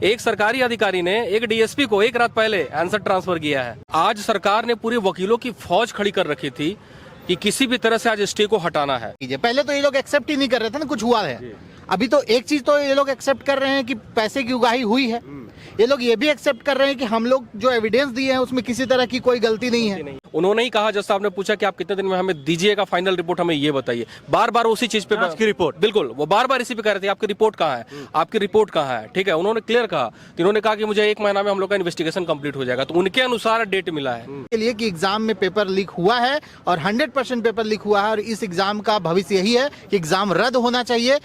एक सरकारी अधिकारी ने एक डीएसपी को एक रात पहले आंसर ट्रांसफर किया है। आज सरकार ने पूरे वकीलों की फौज खड़ी कर रखी थी कि किसी भी तरह से आज स्टे को हटाना है। पहले तो ये लोग एक्सेप्ट ही नहीं कर रहे थे ना कुछ हुआ है। अभी तो एक चीज तो ये लोग एक्सेप्ट कर रहे हैं कि पैसे की उगाही हुई है। ये लोग ये भी एक्सेप्ट कर रहे हैं कि हम लोग जो एविडेंस दिए हैं उसमें किसी तरह की कोई गलती नहीं है। उन्होंने ही कहा, जज साहब ने पूछा कि आप कितने दिन में हमें दीजिएगा फाइनल रिपोर्ट, हमें ये बताइए। बार बार उसी चीज पे आपकी रिपोर्ट, बिल्कुल वो बार बार इसी पे कह रहे थे आपकी रिपोर्ट कहाँ है, आपकी रिपोर्ट कहाँ है। ठीक है, उन्होंने क्लियर कहा। तो इन्होंने कहा कि मुझे 1 महीना में हम लोग का इन्वेस्टिगेशन कंप्लीट हो जाएगा। तो उनके अनुसार डेट मिला है के लिए कि एग्जाम में पेपर लीक हुआ है और 100% पेपर लीक हुआ है और इस एग्जाम का भविष्य यही है कि एग्जाम रद्द होना चाहिए।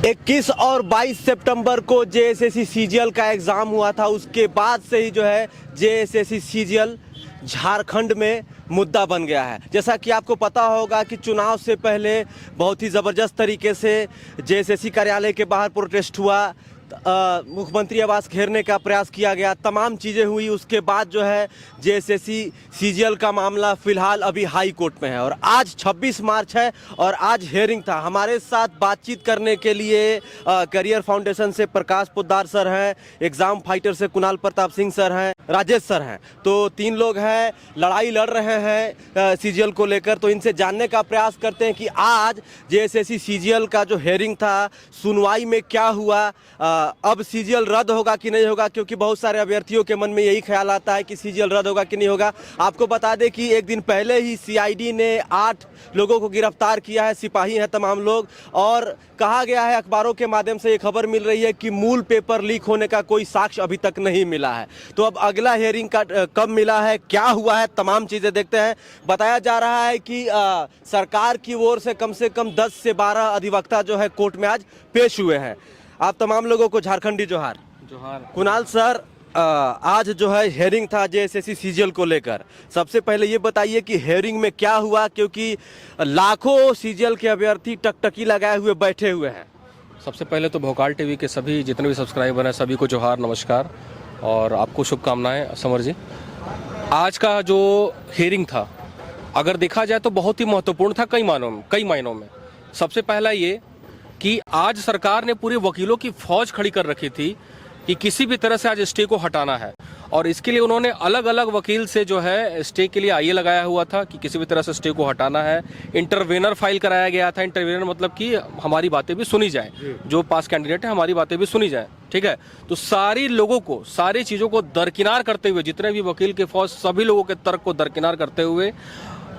21 और 22 सितंबर को जेएसएससी सीजीएल का एग्जाम हुआ था। उसके बाद से ही जो है जेएसएससी सीजीएल झारखंड में मुद्दा बन गया है। जैसा कि आपको पता होगा कि चुनाव से पहले बहुत ही ज़बरदस्त तरीके से जेएसएससी कार्यालय के बाहर प्रोटेस्ट हुआ, मुख्यमंत्री आवास घेरने का प्रयास किया गया, तमाम चीज़ें हुई। उसके बाद जो है जेएसएससी सीजीएल का मामला फ़िलहाल अभी हाई कोर्ट में है और आज 26 मार्च है और आज हियरिंग था। हमारे साथ बातचीत करने के लिए करियर फाउंडेशन से प्रकाश पोद्दार सर हैं, एग्ज़ाम फाइटर से कुणाल प्रताप सिंह सर हैं, राजेश सर हैं। तो 3 लोग हैं, लड़ाई लड़ रहे हैं सीजीएल को लेकर। तो इनसे जानने का प्रयास करते हैं कि आज जेएसएससी सीजीएल का जो हियरिंग था, सुनवाई में क्या हुआ, अब सीजीएल रद्द होगा कि नहीं होगा, क्योंकि बहुत सारे अभ्यर्थियों के मन में यही ख्याल आता है कि सीजीएल रद्द होगा कि नहीं होगा। आपको बता दें कि एक दिन पहले ही सीआईडी ने 8 लोगों को गिरफ्तार किया है, सिपाही हैं तमाम लोग, और कहा गया है, अखबारों के माध्यम से ये खबर मिल रही है कि मूल पेपर लीक होने का कोई साक्ष्य अभी तक नहीं मिला है। तो अब अगला हियरिंग का कब मिला है, क्या हुआ है, तमाम चीज़ें देखते हैं। बताया जा रहा है कि सरकार की ओर से कम 10 से 12 अधिवक्ता जो है कोर्ट में आज पेश हुए हैं। आप तमाम लोगों को झारखंडी जोहार। जोहार। कुणाल सर, आज जो है हियरिंग था जेएसएससी सीजीएल को लेकर। सबसे पहले ये बताइए कि हियरिंग में क्या हुआ, क्योंकि लाखों सीजीएल के अभ्यर्थी टकटकी लगाए हुए बैठे हुए हैं। सबसे पहले तो भोकाल टीवी के सभी जितने भी सब्सक्राइबर हैं सभी को जोहार, नमस्कार और आपको शुभकामनाएं समर जी। आज का जो हियरिंग था अगर देखा जाए तो बहुत ही महत्वपूर्ण था कई मायनों में। सबसे पहला ये कि आज सरकार ने पूरे वकीलों की फौज खड़ी कर रखी थी कि किसी भी तरह से आज स्टे को हटाना है और इसके लिए उन्होंने अलग अलग वकील से जो है स्टे के लिए आईए लगाया हुआ था कि किसी भी तरह से स्टे को हटाना है। इंटरवेनर फाइल कराया गया था। इंटरवेनर मतलब कि हमारी बातें भी सुनी जाए, जो पास कैंडिडेट है हमारी बातें भी सुनी जाए। ठीक है, तो सारी लोगों को सारी चीज़ों को दरकिनार करते हुए, जितने भी वकील के फौज सभी लोगों के तर्क को दरकिनार करते हुए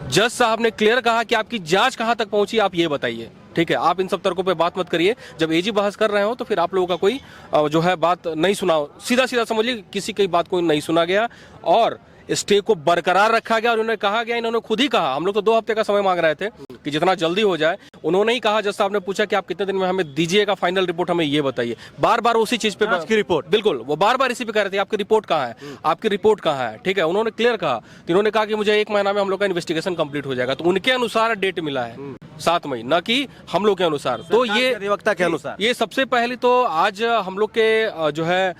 जज साहब ने क्लियर कहा कि आपकी जांच कहां तक पहुंची, आप ये बताइए। ठीक है, आप इन सब तर्कों पे बात मत करिए। जब एजी बहस कर रहे हो तो फिर आप लोगों का कोई जो है बात नहीं सुना, सीधा समझिए किसी की बात को नहीं सुना गया और स्टे को बरकरार रखा गया। और उन्होंने कहा गया, इन्होंने खुद ही कहा, हम लोग तो 2 हफ्ते का समय मांग रहे थे कि जितना जल्दी हो जाए। उन्होंने ही कहा, जज साहब ने पूछा कि आप कितने दिन में हमें दीजिएगा फाइनल रिपोर्ट, हमें ये बताइए। बार बार उसी चीज पे आपकी रिपोर्ट, बिल्कुल वो बार बार इसी पे कह रहे थे आपकी रिपोर्ट कहाँ है, आपकी रिपोर्ट कहाँ है। ठीक है, उन्होंने क्लियर कहा। तो इन्होंने कहा कि मुझे 1 महीना में हम लोग का इन्वेस्टिगेशन कंप्लीट हो जाएगा। तो उनके अनुसार डेट मिला है 7 मई, न कि हम लोग के अनुसार। तो ये अधिवक्ता के अनुसार ये सबसे पहले तो आज हम लोग के जो है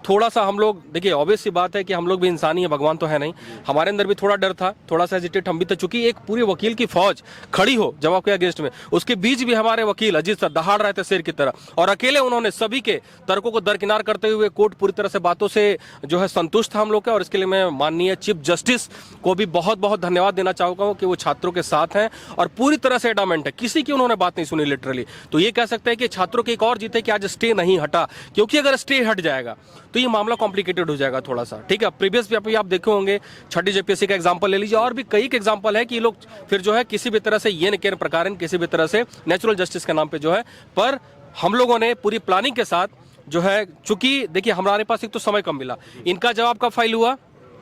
थोड़ा सा हम लोग, देखिए ऑब्वियस सी बात है कि हम लोग भी इंसानी है, भगवान तो है नहीं। हमारे अंदर भी थोड़ा डर था, थोड़ा सा हेजिटेट हम भी थे, चूंकि एक पूरी वकील की फौज खड़ी हो जवाब के अगेंस्ट में, उसके बीच भी हमारे वकील अजीत सर दहाड़ रहे थे शेर की तरह और अकेले उन्होंने सभी के तर्कों को दरकिनार करते हुए कोर्ट पूरी तरह से बातों से जो है संतुष्ट था हम लोग का। और इसके लिए मैं माननीय चीफ जस्टिस को भी बहुत बहुत धन्यवाद देना चाहूंगा कि वो छात्रों के साथ हैं और पूरी तरह से एडामेंट है, किसी की उन्होंने बात नहीं सुनी लिटरली। तो ये कह सकते हैं कि छात्रों की एक और जीत है कि आज स्टे नहीं हटा, क्योंकि अगर स्टे हट जाएगा तो ये मामला कॉम्प्लिकेटेड हो जाएगा थोड़ा सा। ठीक है, प्रीवियस भी आप देखे होंगे, 6ठी जेपीएससी का एग्जांपल ले लीजिए और भी कई एक एग्जांपल है कि ये लोग फिर जो है किसी भी तरह से ये न प्रकार किसी भी तरह से नेचुरल जस्टिस के नाम पे जो है, पर हम लोगों ने पूरी प्लानिंग के साथ जो है, चूंकि देखिए हमारे पास एक तो समय कम मिला। इनका जवाब कब फाइल हुआ,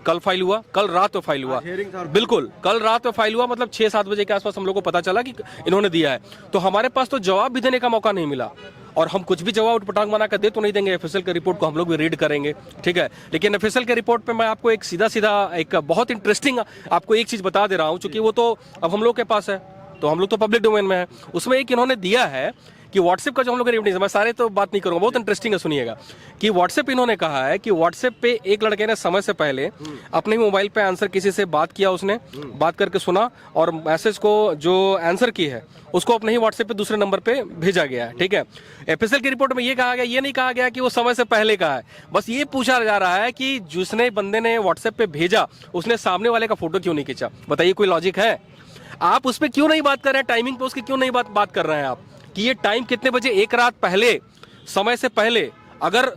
कल फाइल हुआ, कल रात में फाइल हुआ, बिल्कुल कल रात में फाइल हुआ, मतलब 6-7 बजे के आसपास हम लोग को पता चला कि इन्होंने दिया है। तो हमारे पास तो जवाब भी देने का मौका नहीं मिला और हम कुछ भी जवाब उटपटांग बना कर दे तो नहीं देंगे। एफएसएल के रिपोर्ट को हम लोग भी रीड करेंगे। ठीक है, लेकिन एफएसएल के रिपोर्ट पे मैं आपको एक सीधा एक बहुत इंटरेस्टिंग आपको एक चीज बता दे रहा हूं, चूंकि वो तो अब हम लोग के पास है, तो हम लोग तो पब्लिक डोमेन में है। उसमें एक इन्होंने दिया है कि व्हाट्सएप का जो हम लोग एविडेंस, मैं सारे तो बात नहीं करूंगा, बहुत इंटरेस्टिंग है, सुनिएगा कि व्हाट्सएप इन्होंने कहा है कि व्हाट्सएप पे एक लड़के ने समय से पहले अपने ही मोबाइल पे आंसर किसी से बात किया, उसने बात करके सुना और मैसेज को जो आंसर की है उसको अपने ही व्हाट्सएप पे दूसरे नंबर पे भेजा गया है। ठीक है, एफएसएल की रिपोर्ट में ये कहा गया, ये नहीं कहा गया कि वो समय से पहले का है, बस ये पूछा जा रहा है कि जिसने बंदे ने व्हाट्सएप पे भेजा उसने सामने वाले का फोटो क्यों नहीं खींचा। बताइए कोई लॉजिक है? आप उस पर क्यों नहीं बात कर रहे हैं, टाइमिंग पे उसकी क्यों नहीं बात कर रहे हैं आप कि ये टाइम कितने बजे, एक रात पहले, समय से पहले। अगर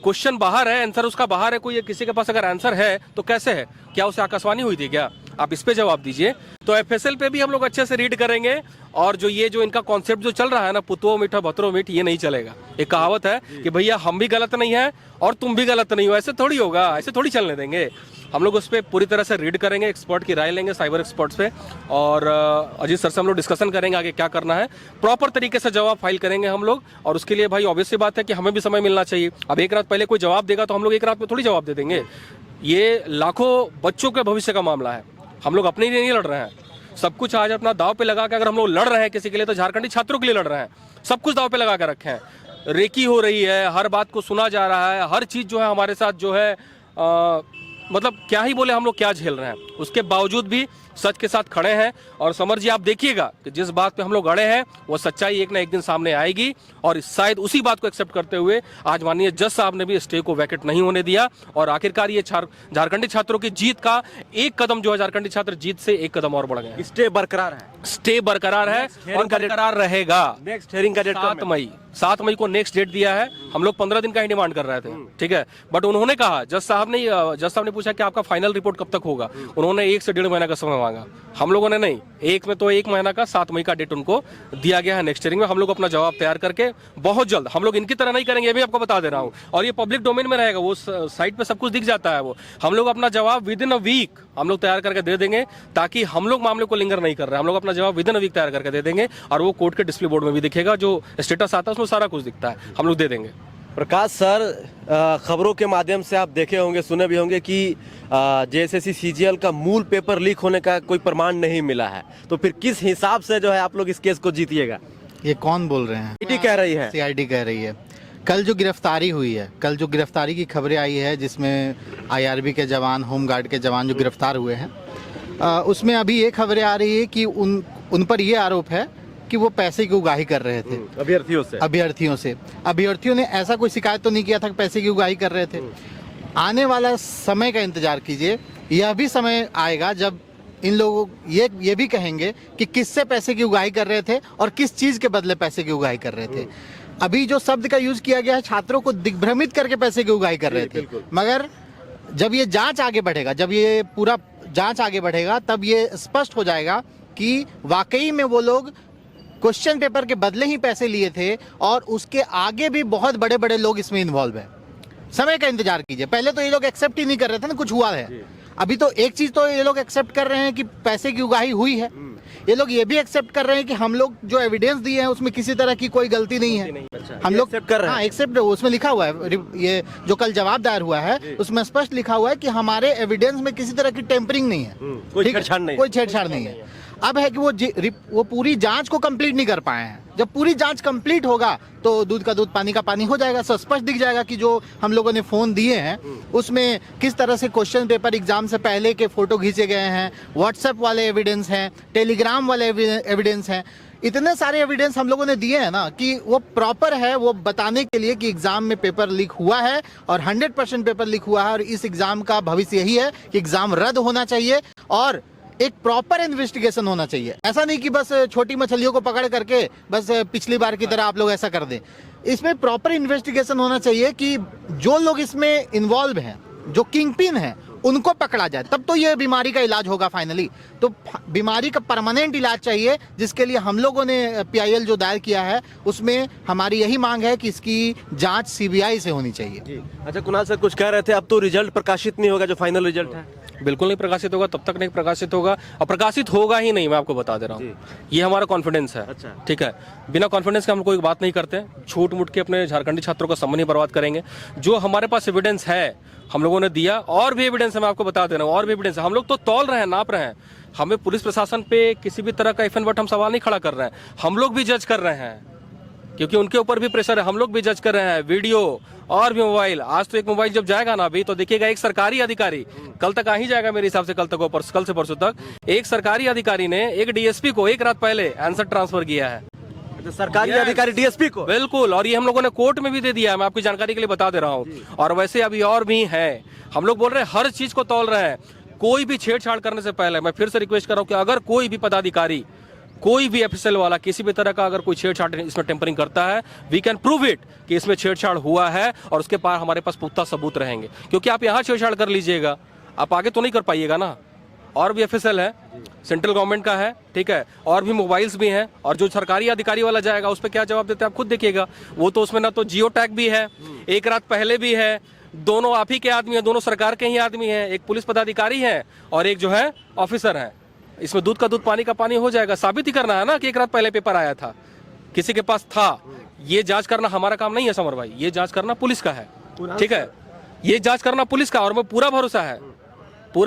क्वेश्चन बाहर है, आंसर उसका बाहर है, कोई किसी के पास अगर आंसर है तो कैसे है? क्या उसे आकाशवाणी हुई थी क्या? आप इस पे जवाब दीजिए। तो एफएसएल पे भी हम लोग अच्छे से रीड करेंगे और जो ये जो इनका कॉन्सेप्ट जो चल रहा है ना, पुतवो मीठा भतरो मीठ, ये नहीं चलेगा। एक कहावत है कि भैया हम भी गलत नहीं है और तुम भी गलत नहीं हो, ऐसे थोड़ी होगा, ऐसे थोड़ी चलने देंगे। हम लोग उस पर पूरी तरह से रीड करेंगे, एक्सपर्ट की राय लेंगे, साइबर एक्सपर्ट्स पे, और अजीत सर से हम लोग डिस्कशन करेंगे आगे क्या करना है, प्रॉपर तरीके से जवाब फाइल करेंगे हम लोग। और उसके लिए भाई ऑब्वियस सी बात है कि हमें भी समय मिलना चाहिए। अब एक रात पहले कोई जवाब देगा तो हम लोग एक रात में थोड़ी जवाब दे देंगे। ये लाखों बच्चों के भविष्य का मामला है, हम लोग अपने लिए नहीं लड़ रहे हैं। सब कुछ आज अपना दाव पे लगा के अगर हम लोग लड़ रहे हैं किसी के लिए तो झारखंडी छात्रों के लिए लड़ रहे हैं। सब कुछ दाव पे लगा के रखे हैं, रेकी हो रही है, हर बात को सुना जा रहा है, हर चीज जो है हमारे साथ जो है मतलब क्या ही बोले, हम लोग क्या झेल रहे हैं। उसके बावजूद भी सच के साथ खड़े हैं। और समर जी आप देखिएगा कि जिस बात पे हम लोग अड़े हैं वो सच्चाई एक ना एक दिन सामने आएगी। और शायद उसी बात को एक्सेप्ट करते हुए आज माननीय जज साहब ने भी स्टे को वैकेट नहीं होने दिया। और आखिरकार ये झारखंडी छात्रों की जीत का एक कदम जो है, झारखंडी छात्र जीत से एक कदम और बढ़ गए। स्टे बरकरार है, स्टे बरकरार है और बरकरार रहेगा। नेक्स्ट हेयरिंग का डेट 7 मई को नेक्स्ट डेट दिया है। हम लोग 15 दिन का ही डिमांड कर रहे थे, ठीक है, बट उन्होंने कहा, जज साहब ने पूछा कि आपका फाइनल रिपोर्ट कब तक होगा। उन्होंने 1 से 1.5 महीना का समय मांगा। हम लोगों ने नहीं, एक में तो 1 महीना का 7 मई का डेट उनको दिया गया है। नेक्स्ट हियरिंग में हम लोग अपना जवाब तैयार करके बहुत जल्द, हम लोग इनकी तरह नहीं करेंगे, ये भी आपको बता दे रहा हूं, और ये पब्लिक डोमेन में रहेगा, वो साइट पे सब कुछ दिख जाता है। वो हम लोग अपना जवाब विद इन अ वीक हम लोग तैयार करके दे देंगे, ताकि हम लोग मामले को लिंगर नहीं कर रहे हैं। हम लोग अपना जवाब विद इन अ वीक तैयार करके दे देंगे और वो कोर्ट के डिस्प्ले बोर्ड में भी दिखेगा, जो स्टेटस आता है उसमें सारा कुछ दिखता है, हम लोग दे देंगे। प्रकाश सर, खबरों के माध्यम से आप देखे होंगे, सुने भी होंगे कि जेएसएससी सीजीएल का मूल पेपर लीक होने का कोई प्रमाण नहीं मिला है, तो फिर किस हिसाब से जो है आप लोग इस केस को जीतिएगा? ये कौन बोल रहे हैं? सीआईडी कह रही है। सीआईडी कह रही है। कल जो गिरफ्तारी हुई है, कल जो गिरफ्तारी की खबरें आई है, जिसमें आईआरबी के जवान, होमगार्ड के जवान जो गिरफ्तार हुए हैं, उसमें अभी ये खबरें आ रही है कि उन पर ये आरोप है कि वो पैसे की उगाही कर रहे थे अभ्यर्थियों ने ऐसा कोई शिकायत तो नहीं किया था कि पैसे की उगाही कर रहे थे। आने वाला समय का इंतजार कीजिए, यह भी समय आएगा जब इन लोगों ये भी कहेंगे कि किससे पैसे की उगाही कर रहे थे और किस चीज के बदले पैसे की उगाही कर रहे थे। अभी जो शब्द का यूज किया गया है, छात्रों को दिग्भ्रमित करके पैसे की उगाही कर रहे थे, मगर जब ये जांच आगे बढ़ेगा, जब ये पूरा जांच आगे बढ़ेगा, तब ये स्पष्ट हो जाएगा कि वाकई में वो लोग क्वेश्चन पेपर के बदले ही पैसे लिए थे और उसके आगे भी बहुत बड़े बड़े लोग इसमें इन्वॉल्व है। समय का इंतजार कीजिए। पहले तो ये लोग एक्सेप्ट ही नहीं कर रहे थे ना, कुछ हुआ है। अभी तो एक चीज तो ये लोग एक्सेप्ट कर रहे हैं कि पैसे की उगाही हुई है। ये लोग ये भी एक्सेप्ट कर रहे हैं कि हम लोग जो एविडेंस दिए हैं उसमें किसी तरह की कोई गलती नहीं है। हम लोग एक्सेप्ट कर रहे हैं। हाँ, एक्सेप्ट, उसमें लिखा हुआ है, ये जो कल जवाब दायर हुआ है उसमें स्पष्ट लिखा हुआ है कि हमारे एविडेंस में किसी तरह की टेम्परिंग नहीं है, कोई छेड़छाड़ नहीं, कोई छेड़छाड़ नहीं है। अब है कि वो पूरी जांच को कंप्लीट नहीं कर पाए हैं। जब पूरी जांच कंप्लीट होगा तो दूध का दूध पानी का पानी हो जाएगा। स्पष्ट दिख जाएगा कि जो हम लोगों ने फोन दिए हैं उसमें किस तरह से क्वेश्चन पेपर एग्जाम से पहले के फोटो खींचे गए हैं, व्हाट्सएप वाले एविडेंस हैं, टेलीग्राम वाले एविडेंस हैं। इतने सारे एविडेंस हम लोगों ने दिए हैं ना कि वो प्रॉपर है, वो बताने के लिए कि एग्जाम में पेपर लीक हुआ है और 100% पेपर लीक हुआ है और इस एग्जाम का भविष्य यही है कि एग्जाम रद्द होना चाहिए और एक प्रॉपर इन्वेस्टिगेशन होना चाहिए। ऐसा नहीं कि बस छोटी मछलियों को पकड़ करके बस पिछली बार की तरह आप लोग ऐसा कर दें। इसमें प्रॉपर इन्वेस्टिगेशन होना चाहिए कि जो लोग इसमें इन्वॉल्व हैं, जो किंग पिन हैं, उनको पकड़ा जाए, तब तो ये बीमारी का इलाज होगा फाइनली। तो बीमारी का परमानेंट इलाज चाहिए, जिसके लिए हम लोगों ने पीआईएल जो दायर किया है उसमें हमारी यही मांग है कि इसकी जांच सीबीआई से होनी चाहिए। अच्छा कुणाल सर, कुछ कह रहे थे, अब तो रिजल्ट प्रकाशित नहीं होगा, जो फाइनल रिजल्ट है बिल्कुल नहीं प्रकाशित होगा, तब तक नहीं प्रकाशित होगा और प्रकाशित होगा ही नहीं, मैं आपको बता दे रहा हूँ। ये हमारा कॉन्फिडेंस है। अच्छा। ठीक है, बिना कॉन्फिडेंस के हम कोई बात नहीं करते, छूट मुट के अपने झारखंडी छात्रों का समय नहीं बर्बाद करेंगे। जो हमारे पास एविडेंस है हम लोगों ने दिया, और भी एविडेंस है, मैं आपको बता दे रहा हूँ, और भी एविडेंस है। हम लोग तो तौल रहे हैं, नाप रहे हैं। हमें पुलिस प्रशासन पे किसी भी तरह का इफ एंड बट हम सवाल नहीं खड़ा कर रहे हैं, हम लोग भी जज कर रहे हैं। क्योंकि उनके ऊपर भी प्रेशर है। हम लोग भी जज कर रहे हैं वीडियो और भी मोबाइल। आज तो एक मोबाइल जब जाएगा ना अभी, तो देखिएगा एक सरकारी अधिकारी, कल तक आ ही जाएगा मेरे हिसाब से, कल से परसों तक, एक सरकारी अधिकारी ने एक डीएसपी को एक रात पहले आंसर ट्रांसफर किया है। सरकारी अधिकारी डीएसपी को, बिल्कुल, और ये हम लोगों ने कोर्ट में भी दे दिया है, मैं आपकी जानकारी के लिए बता दे रहा हूँ। और वैसे अभी और भी है, हम लोग बोल रहे हैं हर चीज को तौल रहे हैं। कोई भी छेड़छाड़ करने से पहले मैं फिर से रिक्वेस्ट कर रहा हूँ कि अगर कोई भी पदाधिकारी, कोई भी एफएसएल वाला किसी भी तरह का अगर कोई छेड़छाड़ इसमें टेम्परिंग करता है, वी कैन प्रूव इट कि इसमें छेड़छाड़ हुआ है, और उसके पास हमारे पास पुख्ता सबूत रहेंगे। क्योंकि आप यहाँ छेड़छाड़ कर लीजिएगा, आप आगे तो नहीं कर पाइएगा ना। और भी एफएसएल है, सेंट्रल गवर्नमेंट का है, ठीक है, और भी मोबाइल्स भी हैं, और जो सरकारी अधिकारी वाला जाएगा उस पर क्या जवाब देते हैं आप खुद देखिएगा। वो तो उसमें ना तो जियो टैग भी है, एक रात पहले भी है, दोनों आप ही के आदमी है, दोनों सरकार के ही आदमी हैं, एक पुलिस पदाधिकारी है और एक जो है ऑफिसर है। इसमें दूध का दूध पानी का पानी हो जाएगा। साबित ही करना है ना कि एक रात पहले पेपर आया था, किसी के पास था। ये जांच करना हमारा काम नहीं है समर भाई, ये जांच करना पुलिस का है, ठीक है, ये जांच करना पुलिस का। और मैं पूरा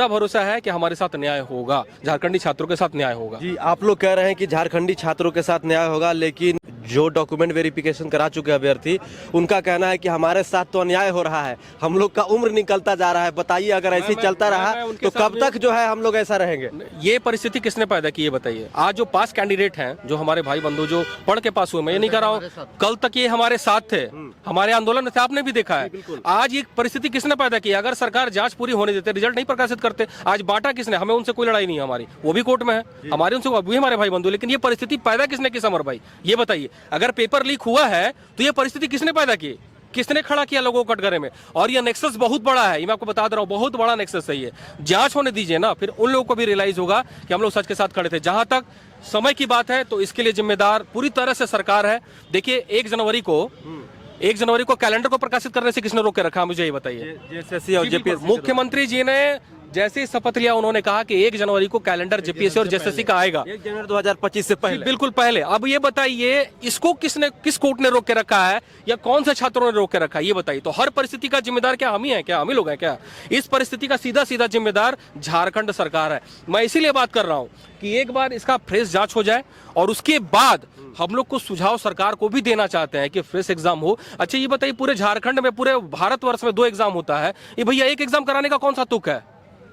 भरोसा है कि हमारे साथ न्याय होगा, झारखंडी छात्रों के साथ न्याय होगा। जी, आप लोग कह रहे हैं कि झारखंडी छात्रों के साथ न्याय होगा, लेकिन जो डॉक्यूमेंट वेरिफिकेशन करा चुके अभ्यर्थी, उनका कहना है कि हमारे साथ तो अन्याय हो रहा है, हम लोग का उम्र निकलता जा रहा है। बताइए, अगर ऐसे ही चलता रहा तो कब तक जो है हम लोग ऐसा रहेंगे? ये परिस्थिति किसने पैदा की, ये बताइए। आज जो पास कैंडिडेट हैं, जो हमारे भाई बंधु जो पढ़ के पास हुए, मैं ये नहीं कर रहा हूँ, कल तक ये हमारे साथ थे, हमारे आंदोलन में थे, आपने भी देखा है। आज ये परिस्थिति किसने पैदा की? अगर सरकार जांच पूरी होने देते, रिजल्ट नहीं प्रकाशित करते, आज बांटा किसने? हमें उनसे कोई लड़ाई नहीं है हमारी, वो भी कोर्ट में है, हमारे उनसे भी हमारे भाई बंधु। लेकिन ये परिस्थिति पैदा किसने की समर भाई, ये बताइए। अगर पेपर लीक हुआ है तो ये परिस्थिति किसने पैदा की, किसने खड़ा किया लोगों को कटघरे में? और ये नेक्सस बहुत बड़ा है, ये मैं आपको बता दे रहा हूं, बहुत बड़ा नेक्सस है ये। जांच होने दीजिए ना, फिर उन लोगों को भी रियलाइज होगा कि हम लोग सच के साथ खड़े थे। जहां तक समय की बात है तो इसके लिए जिम्मेदार पूरी तरह से सरकार है। देखिए, 1 जनवरी को कैलेंडर को प्रकाशित करने से किसने रोक के रखा, मुझे ये बताइए। जेएसएससी और जेपीएससी मुख्यमंत्री जी ने जैसे ही शपथ लिया, उन्होंने कहा कि 1 जनवरी को कैलेंडर जेपीएससी और जेएसएससी का आएगा, 1 जनवरी 2025 से पहले, बिल्कुल पहले। अब ये बताइए, इसको किस कोर्ट ने रोक के रखा है, या कौन से छात्रों ने रोक के रखा है, ये बताइए। तो हर परिस्थिति का जिम्मेदार क्या हम ही हैं, क्या हम ही लोग हैं क्या? इस परिस्थिति का सीधा जिम्मेदार झारखंड सरकार है। मैं इसीलिए बात कर रहा हूं कि एक बार इसका फ्रेश जांच हो जाए, और उसके बाद हम लोग को सुझाव सरकार को भी देना चाहते हैं कि फ्रेश एग्जाम हो। अच्छा ये बताइए, पूरे झारखंड में, पूरे भारतवर्ष में 2 एग्जाम होता है, ये भैया एक एग्जाम कराने का कौन सा तुक है?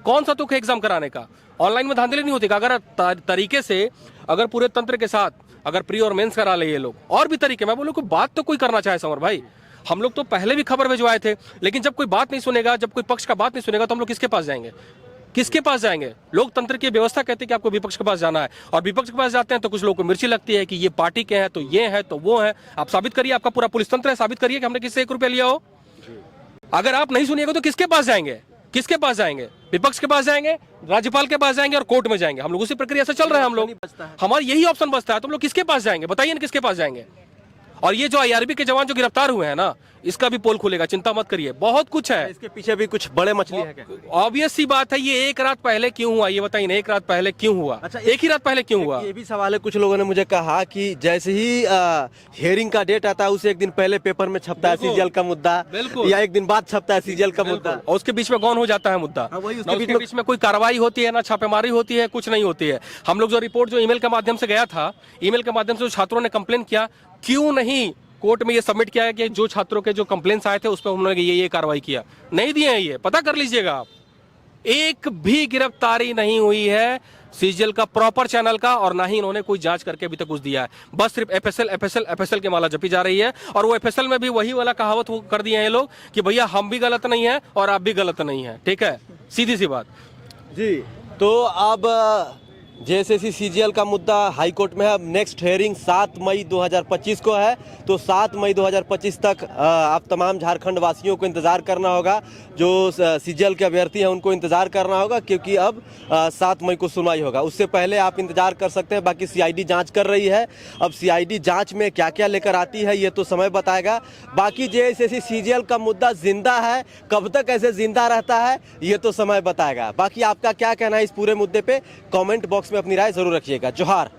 कौन सा तुक है एग्जाम कराने का? ऑनलाइन में धांधली नहीं होती का? अगर तरीके से, अगर पूरे तंत्र के साथ अगर प्री और मेंस करा ले ये लोग, और भी तरीके, मैं बोलूं कोई बात तो कोई करना चाहे समर भाई। हम लोग तो पहले भी खबर भिजवाए थे, लेकिन जब कोई बात नहीं सुनेगा, जब कोई पक्ष का बात नहीं सुनेगा, तो हम लोग किसके पास जाएंगे? किसके पास जाएंगे? लोकतंत्र की व्यवस्था कहती है कि आपको विपक्ष के पास जाना है, और विपक्ष के पास जाते हैं तो कुछ लोगों को मिर्ची लगती है कि ये पार्टी के हैं, तो ये है तो वो है। आप साबित करिए, आपका पूरा पुलिस तंत्र है, साबित करिए कि हमने किससे 1 रुपया लिया हो। अगर आप नहीं सुनिएगा तो किसके पास जाएंगे? किसके पास जाएंगे? विपक्ष के पास जाएंगे, राज्यपाल के पास जाएंगे, और कोर्ट में जाएंगे। हम लोग उसी प्रक्रिया से चल रहे हैं। हम लोग, हमारा यही ऑप्शन बचता है। तुम लोग किसके पास जाएंगे? बताइए ना, किसके पास जाएंगे? और ये जो आईआरबी के जवान जो गिरफ्तार हुए हैं ना, इसका भी पोल खुलेगा, चिंता मत करिए, बहुत कुछ है। इसके पीछे भी कुछ बड़े मछली है क्या? ऑब्वियस सी बात है, ये 1 रात पहले क्यों हुआ, ये बताइए ना, 1 रात पहले क्यों हुआ? अच्छा, एक ही रात पहले क्यों हुआ? ये भी सवाल है। कुछ लोगों ने मुझे कहा कि जैसे ही हियरिंग का डेट आता है, उसे एक दिन पहले पेपर में छपता है सीजीएल का मुद्दा, या एक दिन बाद छपता है सीजीएल का मुद्दा, और उसके बीच में गौन हो जाता है मुद्दा। उसके बीच में कोई कार्रवाई होती है ना, छापेमारी होती है, कुछ नहीं होती है। हम लोग जो रिपोर्ट जो ईमेल के माध्यम से गया था, ईमेल के माध्यम से जो छात्रों ने कंप्लेन किया, क्यों नहीं कोर्ट में ये सबमिट किया है कि जो छात्रों के जो कंप्लेंट्स आए थे उस पर उन्होंने ये कार्रवाई किया? नहीं दिए हैं, ये पता कर लीजिएगा आप। एक भी गिरफ्तारी नहीं हुई है सीजीएल का प्रॉपर चैनल का, और ना ही इन्होंने कोई जांच करके अभी तक कुछ दिया है। बस सिर्फ एफएसएल की माला जपी जा रही है, और वो एफएसएल में भी वही वाला कहावत कर दिए हैं ये लोग कि भैया हम भी गलत नहीं है और आप भी गलत नहीं है, ठीक है, सीधी सी बात। जी, तो अब जेएसएससी सीजीएल का मुद्दा हाई कोर्ट में है। अब नेक्स्ट हेयरिंग 7 मई 2025 को है, तो 7 मई 2025 तक आप तमाम झारखंड वासियों को इंतज़ार करना होगा। जो सीजीएल के अभ्यर्थी हैं उनको इंतज़ार करना होगा, क्योंकि अब 7 मई को सुनवाई होगा। उससे पहले आप इंतज़ार कर सकते हैं। बाकी सीआईडी जांच कर रही है। अब सीआईडी जांच में क्या क्या लेकर आती है ये तो समय बताएगा। बाकी जेएसएससी सीजीएल का मुद्दा जिंदा है, कब तक ऐसे जिंदा रहता है ये तो समय बताएगा। बाकी आपका क्या कहना है इस पूरे मुद्दे पे, कमेंट बॉक्स में अपनी राय जरूर रखिएगा। जोहार।